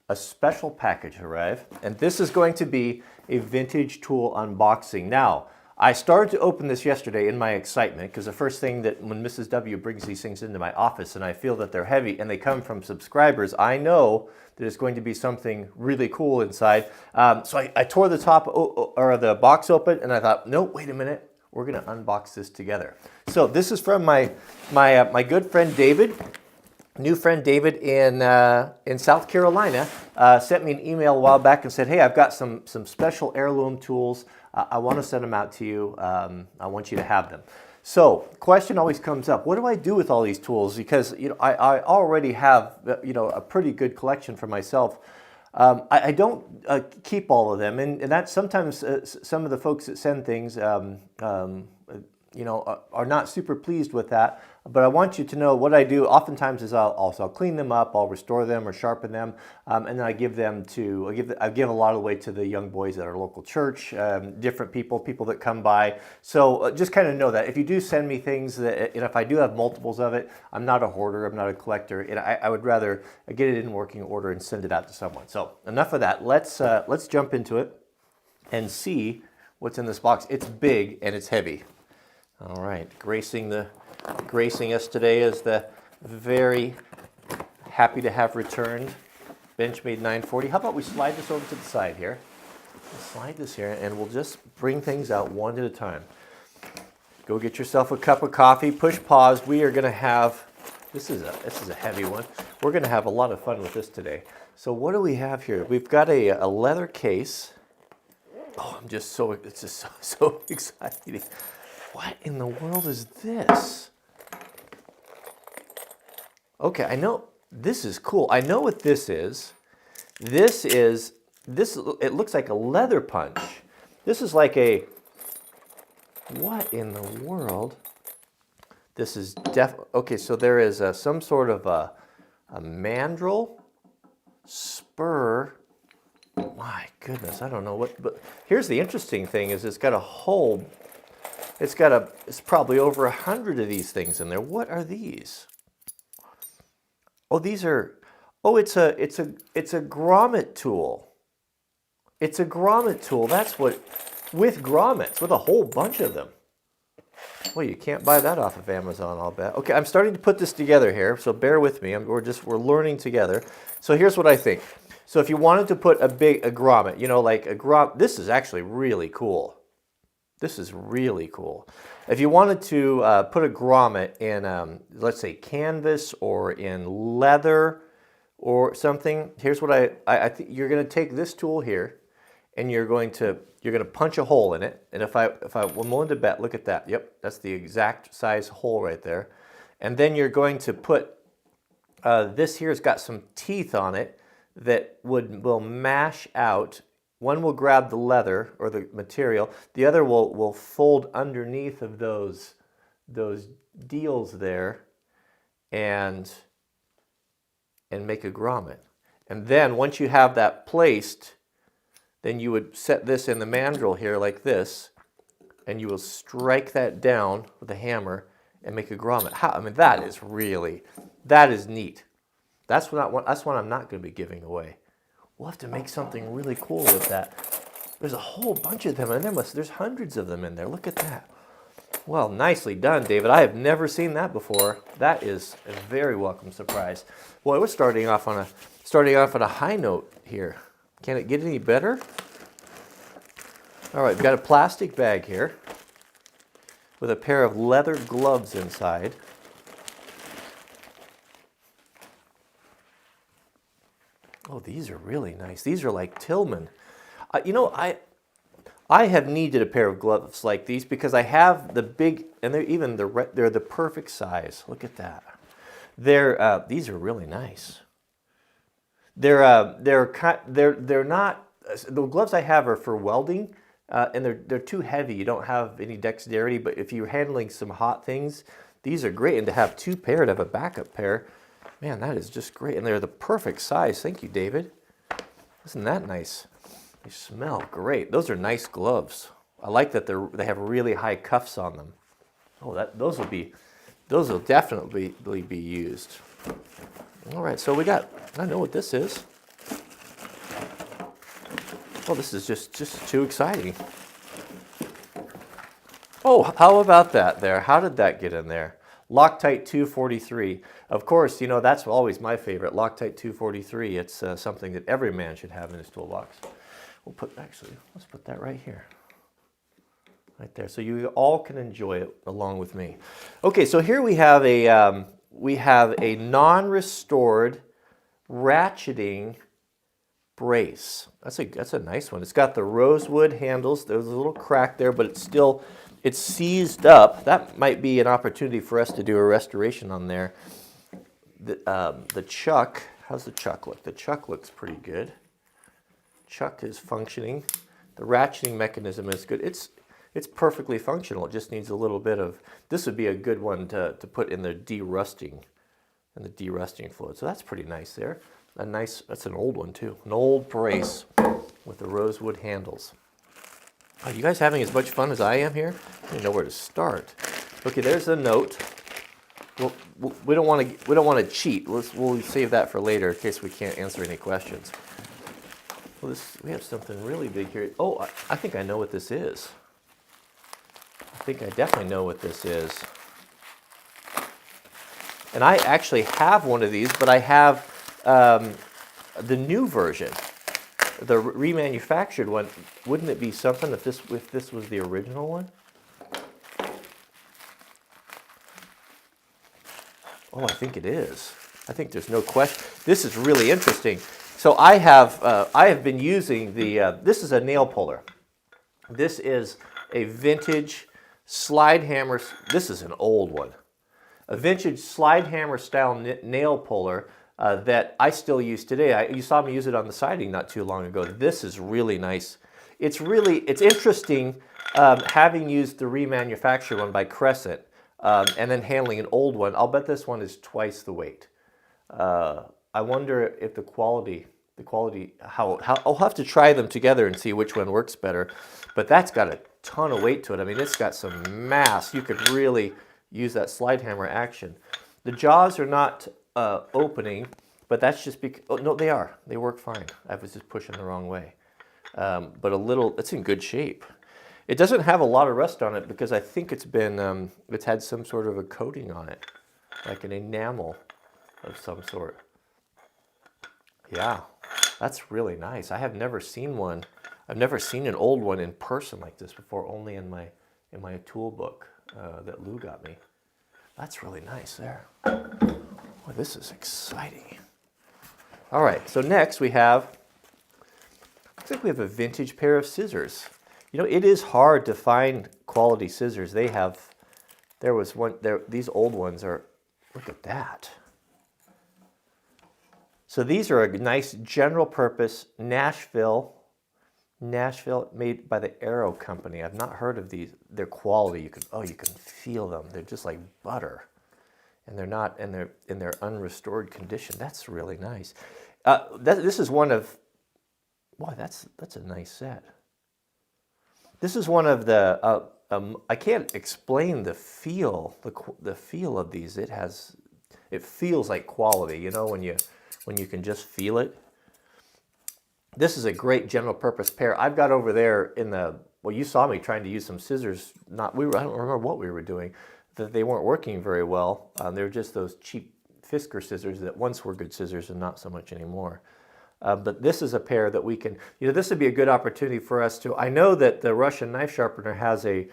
a special package arrive, and this is going to be a vintage tool unboxing. Now, I started to open this yesterday in my excitement because the first thing that when Mrs. W brings these things into my office and I feel that they're heavy and they come from subscribers, I know that it's going to be something really cool inside. So I tore the top or the box open and I thought, no, wait a minute, we're going to unbox this together. So this is from my good friend David. New friend David in South Carolina sent me an email a while back and said, hey, I've got some special heirloom tools. I want to send them out to you. I want you to have them. So question always comes up, what do I do with all these tools? Because I already have a pretty good collection for myself. I don't keep all of them, and that's sometimes some of the folks that send things are not super pleased with that. But I want you to know what I do oftentimes is I'll clean them up, I'll restore them or sharpen them, and then I give them I give a lot of the way to the young boys at our local church, different people that come by. So just kind of know that if you do send me things that, if I do have multiples of it, I'm not a hoarder, I'm not a collector, and I would rather get it in working order and send it out to someone. So enough of that. Let's jump into it and see what's in this box. It's big and it's heavy. All right, gracing us today is the very happy to have returned Benchmade 940. How about we slide this over to the side here? We'll slide this here and we'll just bring things out one at a time. Go get yourself a cup of coffee, push pause. We are going to have, this is a heavy one. We're going to have a lot of fun with this today. So what do we have here? We've got a leather case. Oh, it's just so exciting. What in the world is this? Okay, I know this is cool. I know what this is. It looks like a leather punch. This is like what in the world? This is okay, so there is some sort of a mandrel, spur. My goodness, I don't know what, but here's the interesting thing is it's got a whole, it's probably over 100 of these things in there. What are these? Oh, it's a grommet tool. It's a grommet tool. That's what, with grommets, with a whole bunch of them. Well, you can't buy that off of Amazon, I'll bet. Okay, I'm starting to put this together here, so bear with me. We're learning together. So here's what I think. So if you wanted to put a grommet, this is actually really cool. This is really cool. If you wanted to put a grommet in, let's say, canvas or in leather or something, here's what I think. You're going to take this tool here, and you're going to punch a hole in it. And if I'm willing to bet, look at that. Yep, that's the exact size hole right there. And then you're going to put this here's got some teeth on it that will mash out. One will grab the leather or the material. The other will fold underneath of those deals there and make a grommet. And then once you have that placed, then you would set this in the mandrel here like this, and you will strike that down with a hammer and make a grommet. I mean, that is neat. That's one I'm not going to be giving away. We'll have to make something really cool with that. There's a whole bunch of them, and there's hundreds of them in there. Look at that. Well, nicely done, David. I have never seen that before. That is a very welcome surprise. Boy, we're starting off on a high note here. Can it get any better? All right, we've got a plastic bag here with a pair of leather gloves inside. Oh, these are really nice. These are like Tillman. I have needed a pair of gloves like these because I have the big, and they're the perfect size. Look at that. These are really nice. They're not, the gloves I have are for welding, and they're too heavy. You don't have any dexterity, but if you're handling some hot things, these are great. And to have two pair, to have a backup pair, man, that is just great. And they're the perfect size. Thank you, David. Isn't that nice? They smell great. Those are nice gloves. I like that they have really high cuffs on them. Oh, those will definitely be used. All right, so I know what this is. Well, this is just too exciting. Oh, how about that there? How did that get in there? Loctite 243. Of course, you know, that's always my favorite, Loctite 243. It's something that every man should have in his toolbox. Let's put that right here. Right there, so you all can enjoy it along with me. Okay, so here we have a non-restored ratcheting brace. That's a nice one. It's got the rosewood handles. There's a little crack there, but it's seized up. That might be an opportunity for us to do a restoration on there. The chuck, how's the chuck look? The chuck looks pretty good. Chuck is functioning. The ratcheting mechanism is good. It's perfectly functional. It just needs a little bit of, this would be a good one to put in the derusting fluid. So that's pretty nice there. That's an old one too. An old brace with the rosewood handles. Are you guys having as much fun as I am here? I don't know where to start. Okay, there's a note. Well, we don't want to cheat. We'll save that for later in case we can't answer any questions. Well, we have something really big here. Oh, I think I know what this is. I think I definitely know what this is. And I actually have one of these, but I have the new version. The remanufactured one. Wouldn't it be something if this was the original one? Oh, I think it is. I think there's no question. This is really interesting. So I have been using this is a nail puller. This is a vintage slide hammer. This is an old one. A vintage slide hammer style nail puller that I still use today. You saw me use it on the siding not too long ago. This is really nice. It's interesting having used the remanufactured one by Crescent and then handling an old one. I'll bet this one is twice the weight. I wonder if the quality, how I'll have to try them together and see which one works better. But that's got a ton of weight to it. I mean, it's got some mass. You could really use that slide hammer action. The jaws are not opening, but that's just because, oh no, they are. They work fine. I was just pushing the wrong way. But it's in good shape. It doesn't have a lot of rust on it because I think it's had some sort of a coating on it, like an enamel of some sort. Yeah, that's really nice. I have never seen one. I've never seen an old one in person like this before, only in my tool book that Lou got me. That's really nice there. Boy, this is exciting. All right, so next looks like we have a vintage pair of scissors. You know, it is hard to find quality scissors. These old ones are, look at that. So these are a nice general purpose Nashville made by the Arrow Company. I've not heard of these. Their quality, you can feel them. They're just like butter. And they're not in their unrestored condition. That's really nice. This is one of, boy, that's a nice set. This is one of the I can't explain the feel of these. It feels like quality, you know, when you can just feel it. This is a great general purpose pair. I've got over there well, you saw me trying to use some scissors. I don't remember what we were doing. That they weren't working very well. They were just those cheap Fisker scissors that once were good scissors and not so much anymore. But this is a pair that we can, you know, this would be a good opportunity for us to, I know that the Russian knife sharpener has a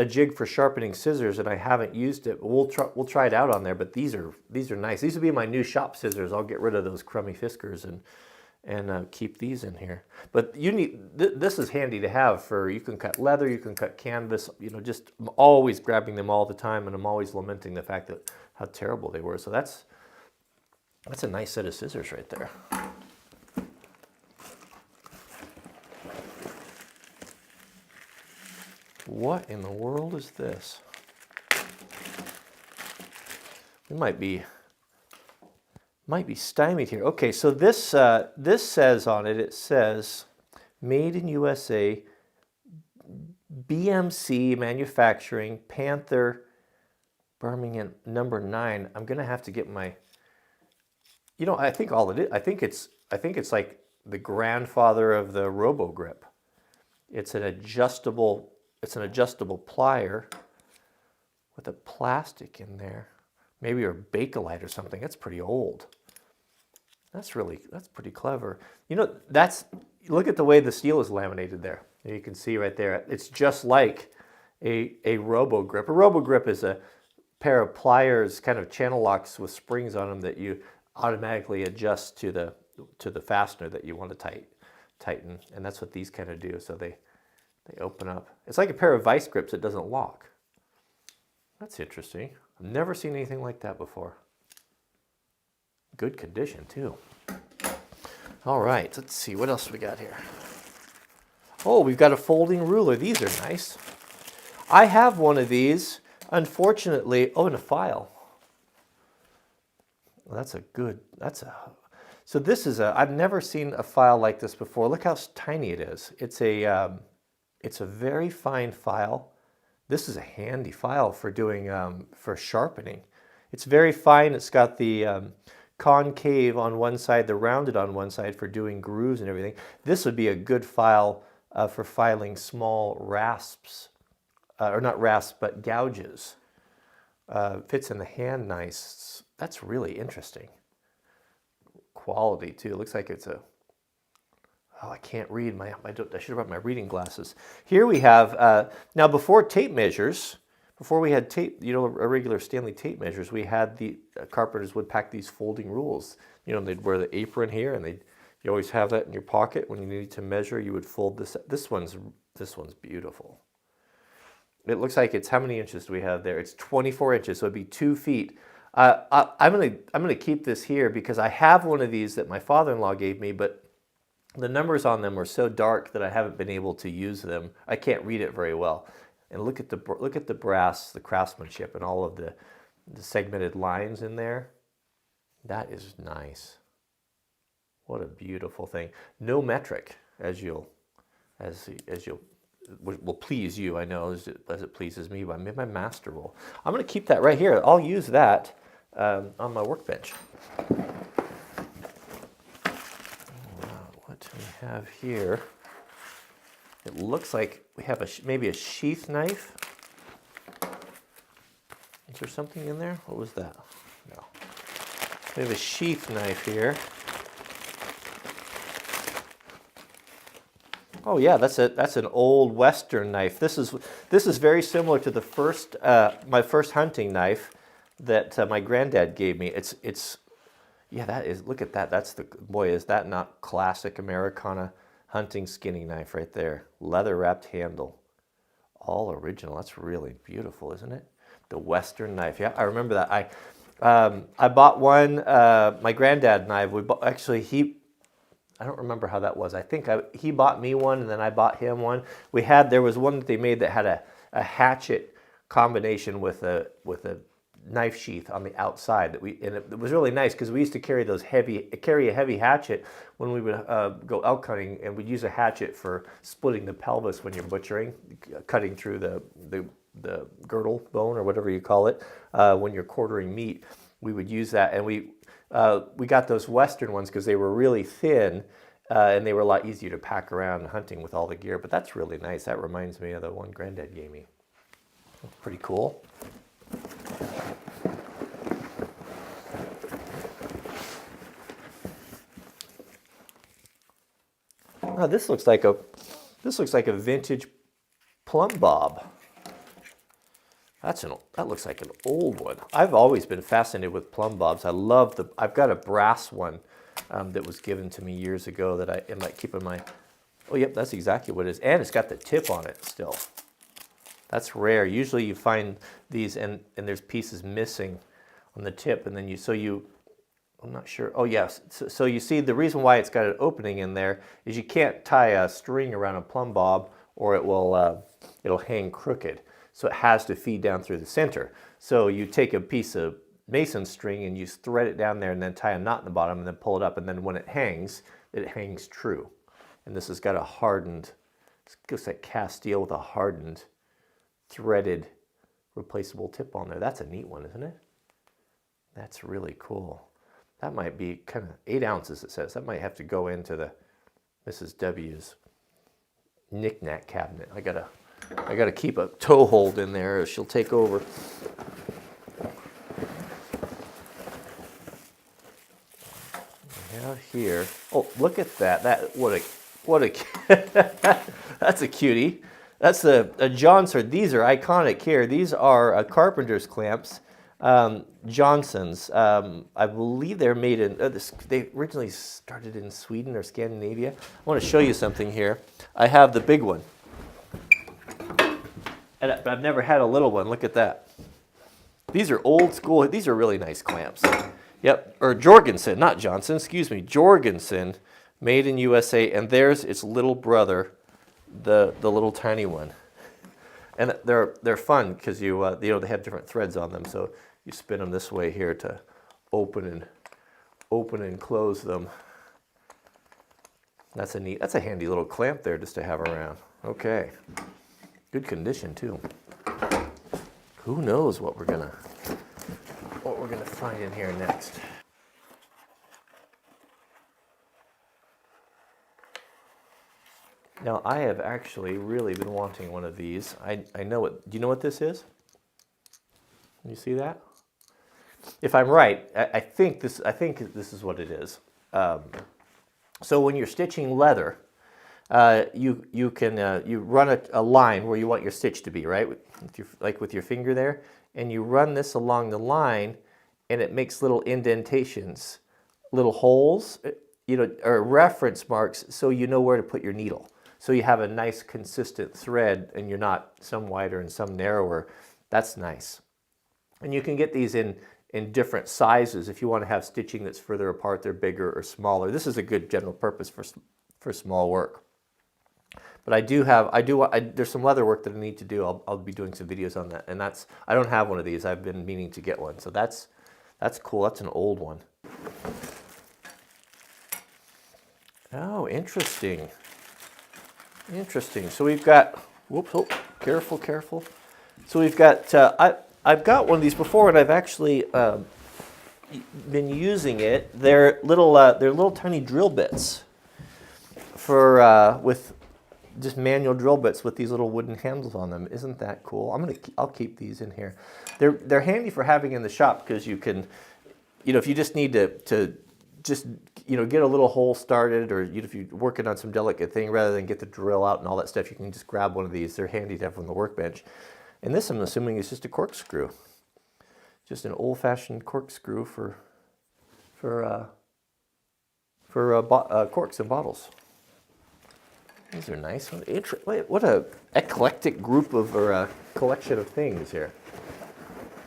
jig for sharpening scissors and I haven't used it. We'll try it out on there, but these are nice. These would be my new shop scissors. I'll get rid of those crummy Fiskers and keep these in here. But this is handy to have you can cut leather, you can cut canvas, you know, just I'm always grabbing them all the time and I'm always lamenting the fact that how terrible they were. So that's a nice set of scissors right there. What in the world is this? We might be stymied here. Okay, so this says on it, it says made in USA, BMC Manufacturing, Panther, Birmingham, number 9. I'm gonna have to get my, you know, I think all it is, I think it's like the grandfather of the RoboGrip. It's an adjustable plier with a plastic in there. Maybe a Bakelite or something. That's pretty old. That's pretty clever. You know, look at the way the steel is laminated there. You can see right there. It's just like a RoboGrip. A RoboGrip is a pair of pliers, kind of channel locks with springs on them that you automatically adjust to the fastener that you want to tighten. And that's what these kind of do. So they open up. It's like a pair of vice grips that doesn't lock. That's interesting. I've never seen anything like that before. Good condition too. All right, let's see what else we got here. Oh, we've got a folding ruler. These are nice. I have one of these. Unfortunately, oh, and a file. Well, so this is I've never seen a file like this before. Look how tiny it is. It's a very fine file. This is a handy file for doing, for sharpening. It's very fine. It's got the concave on one side, the rounded on one side for doing grooves and everything. This would be a good file for filing small rasps, or not rasps, but gouges. Fits in the hand nice. That's really interesting. Quality too. It looks like it's a, oh, I can't read. I should have brought my reading glasses. Here we have, now before tape measures, before we had tape, you know, a regular Stanley tape measures, we had the carpenters would pack these folding rules. You know, they'd wear the apron here, and you always have that in your pocket. When you need to measure, you would fold this. This one's beautiful. It looks like it's, how many inches do we have there? It's 24 inches, so it'd be 2 feet. I'm gonna keep this here because I have one of these that my father-in-law gave me, but the numbers on them are so dark that I haven't been able to use them. I can't read it very well. And look at the brass, the craftsmanship, and all of the segmented lines in there. That is nice. What a beautiful thing. No metric, as will please you, I know, as it pleases me, but maybe my master will. I'm going to keep that right here. I'll use that on my workbench. What do we have here? It looks like we have maybe a sheath knife. Is there something in there? What was that? No. We have a sheath knife here. Oh yeah, that's an old Western knife. This is very similar to the first my first hunting knife that my granddad gave me. Yeah, that is, look at that. Boy, is that not classic Americana hunting skinning knife right there. Leather wrapped handle. All original. That's really beautiful, isn't it? The Western knife. Yeah, I remember that. I bought one, my granddad and I, I don't remember how that was. I think he bought me one and then I bought him one. There was one that they made that had a hatchet combination with a knife sheath on the outside and it was really nice because we used to carry a heavy hatchet when we would go elk hunting, and we'd use a hatchet for splitting the pelvis when you're butchering, cutting through the girdle bone or whatever you call it when you're quartering meat. We would use that, and we got those Western ones because they were really thin and they were a lot easier to pack around hunting with all the gear. But that's really nice. That reminds me of the one Granddad gave me. That's pretty cool. Oh, this looks like a vintage plumb bob. That looks like an old one. I've always been fascinated with plumb bobs. I've got a brass one that was given to me years ago that I might keep in my, oh yep, that's exactly what it is. And it's got the tip on it still. That's rare. Usually you find these and there's pieces missing on the tip, and then I'm not sure. Oh yes. So you see the reason why it's got an opening in there is you can't tie a string around a plumb bob or it'll hang crooked. So it has to feed down through the center. So you take a piece of mason string and you thread it down there and then tie a knot in the bottom and then pull it up, and then when it hangs true. And this has got a hardened, it looks like cast steel with a hardened, threaded, replaceable tip on there. That's a neat one, isn't it? That's really cool. That might be kind of 8 ounces, it says. That might have to go into Mrs. W's knick-knack cabinet. I gotta keep a toe hold in there or she'll take over. Out here. Oh, look at that. What a that's a cutie. That's a Johnson. These are iconic here. These are carpenter's clamps. Johnson's. I believe they're made in. They originally started in Sweden or Scandinavia. I want to show you something here. I have the big one, and I've never had a little one. Look at that. These are old school. These are really nice clamps. Yep, or Jorgensen, not Johnson. Excuse me, Jorgensen, made in USA, and there's its little brother, the little tiny one. And they're fun because you know they have different threads on them, so you spin them this way here to open and close them. That's a handy little clamp there just to have around. Okay, good condition too. Who knows what we're gonna find in here next. Now I have actually really been wanting one of these. I know what. Do you know what this is? You see that? If I'm right, I think this is what it is. So when you're stitching leather, you can run a line where you want your stitch to be, right? Like with your finger there, and you run this along the line, and it makes little indentations, little holes, or reference marks, so you know where to put your needle. So you have a nice consistent thread, and you're not some wider and some narrower. That's nice. And you can get these in different sizes if you want to have stitching that's further apart, they're bigger or smaller. This is a good general purpose for small work. But there's some leather work that I need to do. I'll be doing some videos on that. And I don't have one of these. I've been meaning to get one. So that's cool. That's an old one. Oh, interesting. Interesting. So we've got, whoops, oh, careful. So we've got, I've got one of these before, and I've actually been using it. They're little tiny drill bits with just manual drill bits with these little wooden handles on them. Isn't that cool? I'll keep these in here. They're handy for having in the shop because you can, if you just need to just get a little hole started, or if you're working on some delicate thing, rather than get the drill out and all that stuff, you can just grab one of these. They're handy to have on the workbench. And this, I'm assuming, is just a corkscrew, just an old-fashioned corkscrew for corks and bottles. These are nice. What a eclectic group of collection of things here.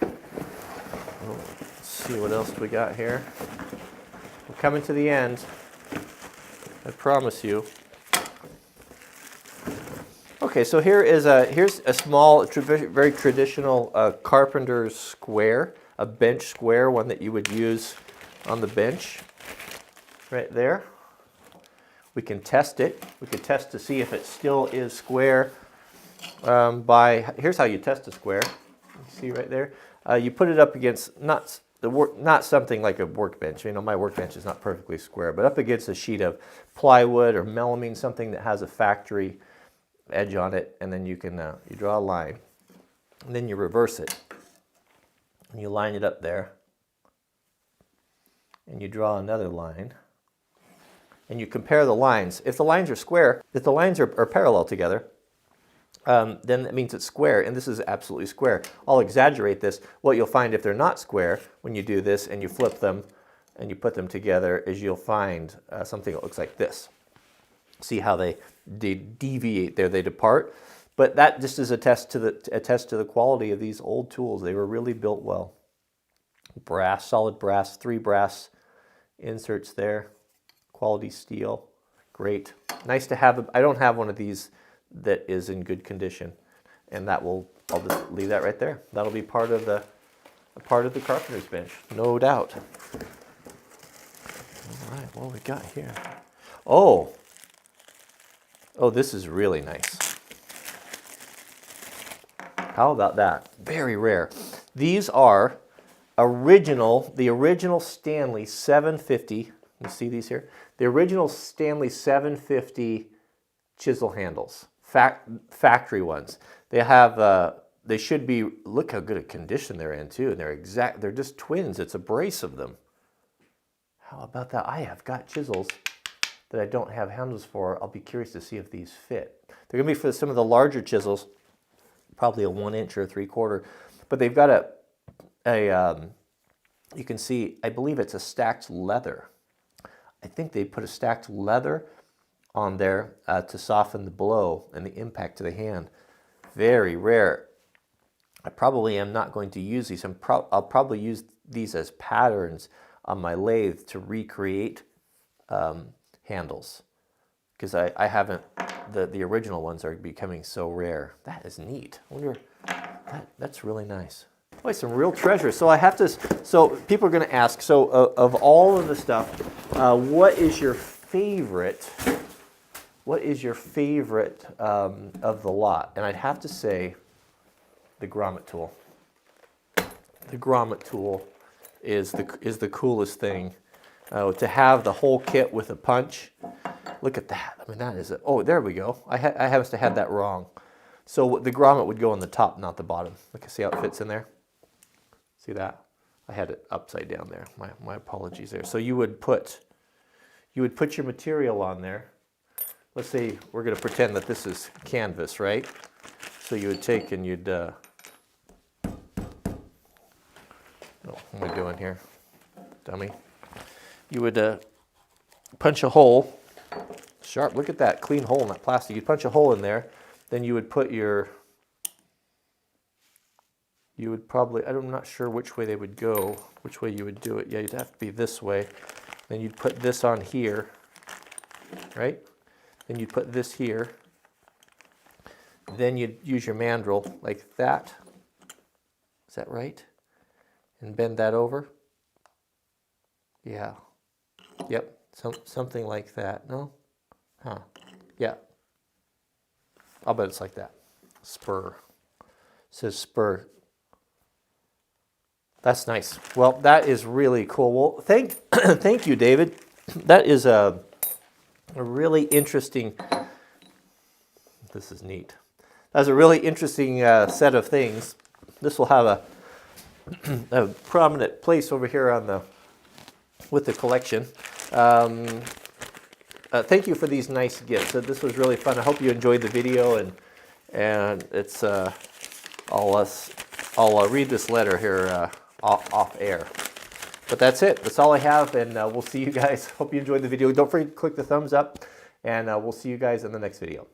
Let's see what else we got here. We're coming to the end, I promise you. Okay, so here's a small, very traditional carpenter's square, a bench square, one that you would use on the bench, right there. We can test it. We can test to see if it still is square here's how you test a square. You see right there? You put it up against, not something like a workbench. My workbench is not perfectly square, but up against a sheet of plywood or melamine, something that has a factory edge on it, and then you can you draw a line, and then you reverse it, and you line it up there, and you draw another line, and you compare the lines. If the lines are square, if the lines are parallel together, then that means it's square, and this is absolutely square. I'll exaggerate this. What you'll find if they're not square, when you do this and you flip them and you put them together, is you'll find something that looks like this. See how they deviate there, they depart. But that just is a test to the quality of these old tools. They were really built well. Brass, solid brass, 3 brass inserts there. Quality steel, great. Nice to have. I don't have one of these that is in good condition, and I'll just leave that right there. That'll be part of the carpenter's bench, no doubt. All right, what we got here? Oh, this is really nice. How about that? Very rare. These are the original Stanley 750 You see these here? The original Stanley 750 chisel handles, factory ones. They have, they should be, look how good a condition they're in too. And they're just twins. It's a brace of them. How about that? I have got chisels that I don't have handles for. I'll be curious to see if these fit. They're gonna be for some of the larger chisels, probably a 1 inch or 3/4, but they've got you can see, I believe it's a stacked leather. I think they put a stacked leather on there to soften the blow and the impact to the hand. Very rare. I probably am not going to use these. I'll probably use these as patterns on my lathe to recreate handles, because I haven't, the original ones are becoming so rare. That is neat. I wonder, that's really nice. Boy, some real treasure. So I have to, so people are going to ask, so of all of the stuff, what is your favorite? What is your favorite of the lot? And I'd have to say the grommet tool. The grommet tool is the coolest thing. To have the whole kit with a punch. Look at that. I mean, that is it. Oh, there we go. I must have had that wrong. So the grommet would go on the top, not the bottom. Look, see how it fits in there? See that? I had it upside down there. My apologies there. So you would put your material on there. Let's say we're going to pretend that this is canvas, right? So you would take and you'd, oh, what am I doing here, dummy? You would punch a hole, sharp, look at that, clean hole in that plastic. You'd punch a hole in there, then you would put your, you would probably, I'm not sure which way they would go, which way you would do it. Yeah, you'd have to be this way. Then you'd put this on here, right? Then you'd put this here. Then you'd use your mandrel like that. Is that right? And bend that over. Yeah. Yep. Something like that. No? Huh. Yeah. I'll bet it's like that. Spur. It says spur. That's nice. Well, that is really cool. Well, thank you, David. That is a really interesting, this is neat. That's a really interesting set of things. This will have a prominent place over here on with the collection. Thank you for these nice gifts. This was really fun. I hope you enjoyed the video, and it's I'll read this letter here off air. But that's it. That's all I have, and we'll see you guys. Hope you enjoyed the video. Don't forget to click the thumbs up, and we'll see you guys in the next video.